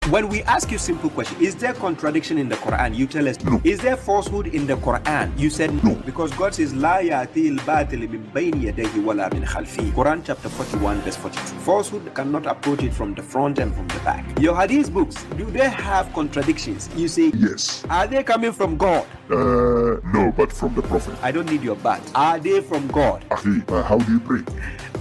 When we ask you simple question, is there contradiction in the Quran? You tell us no. Is there falsehood in the Quran? You said no. Because God says, La ya'til batil min bayni yadayhi wala min khalfi. Quran chapter 41 verse 42. Falsehood cannot approach it from the front and from the back. Your hadith books, do they have contradictions? You say yes. Are they coming from God? No, but from the Prophet. I don't need your but. Are they from God? How do you pray?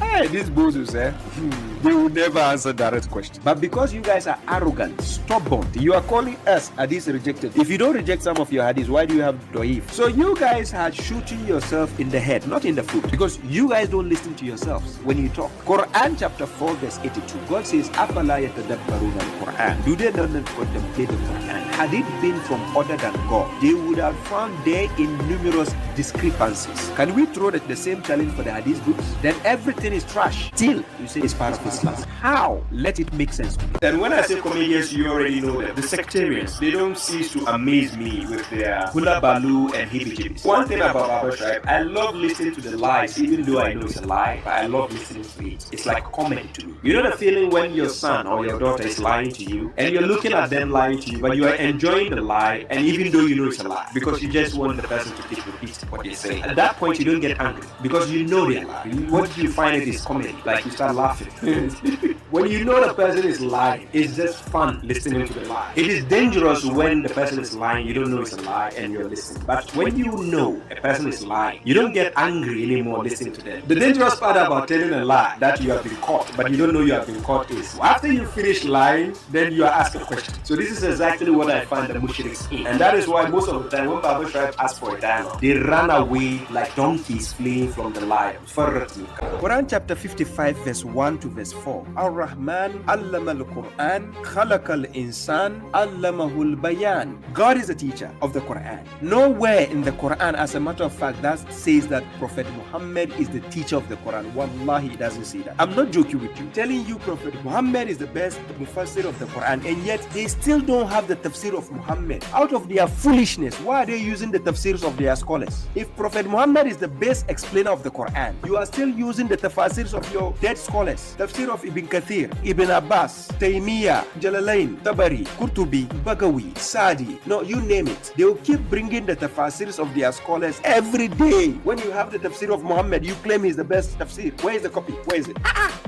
Hey, these bozos, they will never answer direct question. But because you guys are arrogant, stubborn, you are calling us hadith rejected. If you don't reject some of your hadiths, why do you have da'if? So you guys are shooting yourself in the head, not in the foot, because you guys don't listen to yourselves when you talk. Quran chapter 4 verse 82. God says, أَفَلَا يَتَدَبَّرُونَ الْقُرْآنَ. Do they not contemplate the Quran? Had it been from other than God, they would have found there in numerous discrepancies. Can we throw the same challenge for the hadith books? Then everything is trash. Still, you say it's part of Islam. How? Let it make sense to me. And when I say comedians, you already know that the sectarians, they don't cease to amaze me with their hula baloo and hippie. One thing about Baba Tribe, I love listening to the lies, even though I know it's a lie, but I love listening to it. It's like comedy to me. You know the feeling when your son or your daughter is lying to you, and you're looking at them lying to you, but you are enjoying the lie, and even though you know it's a lie, because you just want the person to keep repeat what they say. At that point, you don't get angry, because you know they're lying. What you find it is comedy, like you start laughing. When you know the person is lying, it's just fun listening to the lie. It is dangerous when the person is lying, you don't know it's a lie, and you're listening. But when you know a person is lying, you don't get angry anymore listening to them. The dangerous part about telling a lie that you have been caught, but you don't know you have been caught is after you finish lying, then you are asked a question. So this is exactly what I find the mushriks in. And that is why most of the time when Baba Tribe asks for a dialogue, they run away like donkeys fleeing from the lion. Quran chapter 55 verse 1 to verse 4. Ar-Rahman allama al-Quran khalaqa al-insan allamahul bayan. God is the teacher of the Quran. Nowhere in the Quran, as a matter of fact, that says that Prophet Muhammad is the teacher of the Quran. Wallahi, it doesn't say that. I'm not joking with you. Telling you Prophet Muhammad is the best mufassir of the Quran, and yet they still don't have the tafsir of Muhammad. Out of their foolishness, why are they using the tafsirs of their scholars? If Prophet Muhammad is the best explainer of the Quran, you are still using the tafsirs of your dead scholars. Tafsir of Ibn Kathir, Ibn Abbas, Taymiyyah, Jalalain, Tabari, Qurtubi, Bagawi, Sadi. No, you name it. They will keep bringing the tafsirs of their scholars every day. When you have the tafsir of Muhammad, you claim he's the best tafsir. Where is the copy? Where is it?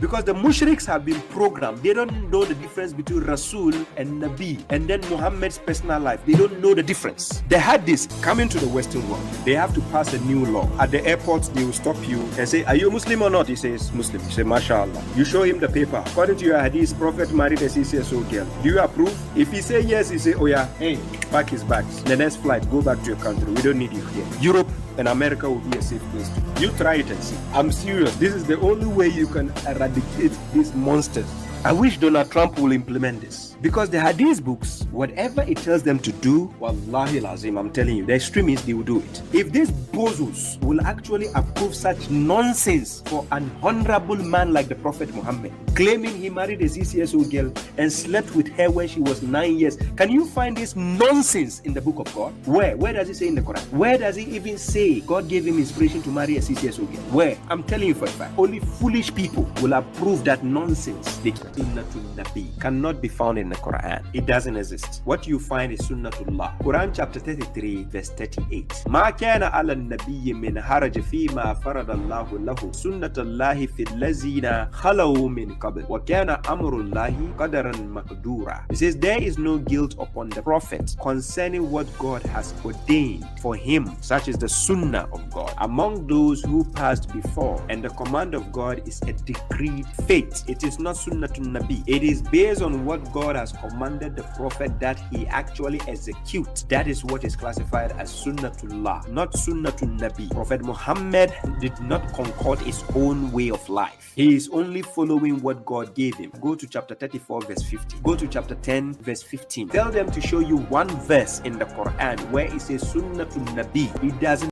Because the mushriks have been programmed. They don't know the difference between Rasul and Nabi, and then Muhammad's personal life. They don't know the difference. They had this coming to the Western world. They have to pass a new law. At the airport, they will stop you and say, are you Muslim or not? He says, Muslim. You say, MashaAllah. You show him the paper. According to your hadith, Prophet married a 6-year-old girl. Do you approve? If he say yes, he say, oh yeah, hey, pack his bags. The next flight, go back to your country. We don't need you here. Europe and America will be a safe place to go. You try it and see. I'm serious. This is the only way you can eradicate these monsters. I wish Donald Trump will implement this. Because the hadith books, whatever it tells them to do, wallahi lazim, I'm telling you, the extremists, they will do it. If these bozos will actually approve such nonsense for an honorable man like the Prophet Muhammad, claiming he married a 6-year-old girl and slept with her when she was 9 years, can you find this nonsense in the book of God? Where? Where does it say in the Quran? Where does it even say God gave him inspiration to marry a 6-year-old girl? Where? I'm telling you for a fact. Only foolish people will approve that nonsense. The Sunnatul Nabi cannot be found in the Quran. It doesn't exist. What you find is Sunnatullah. Quran chapter 33 verse 38. Ma kana ala nabiyyi min haraj fima faradallahu lahu sunnatullahi fil lazina khalaw min qabl wa kana amrullahi qadaran maqdura. It says there is no guilt upon the prophet concerning what God has ordained for him, such as the sunnah of God among those who passed before, and the command of God is a decreed fate. It is not Sunnatul Nabi. It is based on what God has commanded the prophet that he actually executes. That is what is classified as Sunnatullah, not Sunnatul Nabi. Prophet Muhammad did not concord his own way of life. He is only following what God gave him. Go to chapter 34 verse 50. Go to chapter 10 verse 15. Tell them to show you one verse in the Quran where it says Sunnatul Nabi. It doesn't